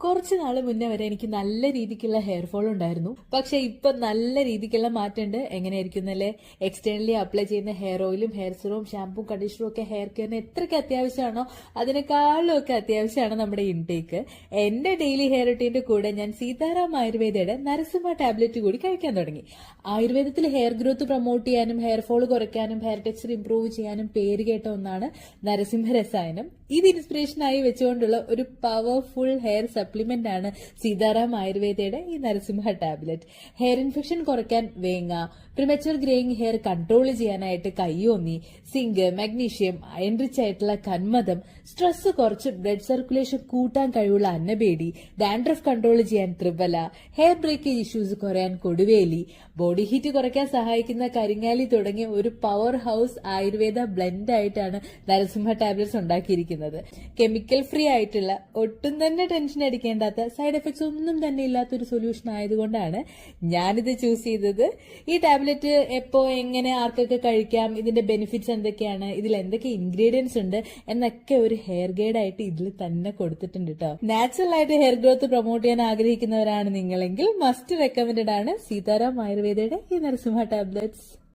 കുറച്ച് നാൾ മുന്നേ വരെ എനിക്ക് നല്ല രീതിക്കുള്ള ഹെയർ ഫോൾ ഉണ്ടായിരുന്നു. പക്ഷെ ഇപ്പൊ നല്ല രീതിക്കുള്ള മാറ്റമുണ്ട്. എങ്ങനെയായിരിക്കുന്നല്ലേ? എക്സ്റ്റേണലി അപ്ലൈ ചെയ്യുന്ന ഹെയർ ഓയിലും ഹെയർ സിറവും ഷാമ്പും കണ്ടീഷണറും ഒക്കെ ഹെയർ കെയറിന് എത്രയ്ക്ക് അത്യാവശ്യമാണോ അതിനേക്കാളും ഒക്കെ അത്യാവശ്യമാണ് നമ്മുടെ ഇൻടേക്ക്. എന്റെ ഡെയിലി ഹെയർ റുട്ടീന്റെ കൂടെ ഞാൻ സീതാറാം ആയുർവേദയുടെ നരസിംഹ ടാബ്ലറ്റ് കൂടി കഴിക്കാൻ തുടങ്ങി. ആയുർവേദത്തിൽ ഹെയർ ഗ്രോത്ത് പ്രൊമോട്ട് ചെയ്യാനും ഹെയർ ഫോൾ കുറയ്ക്കാനും ഹെയർ ടെക്സ്ചർ ഇംപ്രൂവ് ചെയ്യാനും പേര് കേട്ട ഒന്നാണ് നരസിംഹ രസായനം. ഇത് ഇൻസ്പിറേഷനായി വെച്ചുകൊണ്ടുള്ള ഒരു പവർഫുൾ ഹെയർ സപ്ലിമെന്റ് ആണ് സീതാറാം ആയുർവേദയുടെ ഈ നരസിംഹ ടാബ്ലറ്റ്. ഹെയർ ഇൻഫെക്ഷൻ കുറയ്ക്കാൻ വേങ്ങ, പ്രിമച്വർ ഗ്രേയിങ് ഹെയർ കൺട്രോൾ ചെയ്യാനായിട്ട് കയ്യോന്നി, സിങ്ക്, മഗ്നീഷ്യം, അയൺ റിച്ച് ആയിട്ടുള്ള കന്മദം, സ്ട്രെസ് കുറച്ച് ബ്ലഡ് സർക്കുലേഷൻ കൂട്ടാൻ കഴിവുള്ള അന്നബേടി, ഡാൻഡ്രഫ് കൺട്രോൾ ചെയ്യാൻ ത്രിബല, ഹെയർ ബ്രേക്കേജ് ഇഷ്യൂസ് കുറയാൻ കൊടുവേലി, ബോഡി ഹീറ്റ് കുറയ്ക്കാൻ സഹായിക്കുന്ന കരിങ്ങാലി തുടങ്ങിയ ഒരു പവർ ഹൗസ് ആയുർവേദ ബ്ലെൻഡ് ആയിട്ടാണ് നരസിംഹ ടാബ്ലറ്റ്സ് ഉണ്ടാക്കിയിരിക്കുന്നത്. കെമിക്കൽ ഫ്രീ ആയിട്ടുള്ള, ഒട്ടും തന്നെ ടെൻഷൻ അടിക്കേണ്ടാത്ത, സൈഡ് എഫക്ട്സ് ഒന്നും തന്നെ ഇല്ലാത്തൊരു സൊല്യൂഷൻ ആയതുകൊണ്ടാണ് ഞാനിത് ചൂസ് ചെയ്തത്. ഈ ടാബ്ലറ്റ് എപ്പോ, എങ്ങനെ, ആർക്കൊക്കെ കഴിക്കാം, ഇതിന്റെ ബെനിഫിറ്റ്സ് എന്തൊക്കെയാണ്, ഇതിൽ എന്തൊക്കെ ഇൻഗ്രീഡിയൻസ് ഉണ്ട് എന്നൊക്കെ ഒരു ഹെയർ ഗൈഡ് ആയിട്ട് ഇതിൽ തന്നെ കൊടുത്തിട്ടുണ്ട് കേട്ടോ. നാച്ചുറൽ ആയിട്ട് ഹെയർ ഗ്രോത്ത് പ്രൊമോട്ട് ചെയ്യാൻ ആഗ്രഹിക്കുന്നവരാണ് നിങ്ങളെങ്കിൽ മസ്റ്റ് റെക്കമെൻഡഡ് ആണ് സീതാറാം ആയുർവേദയുടെ ഈ നരസിംഹ ടാബ്ലറ്റ്സ്.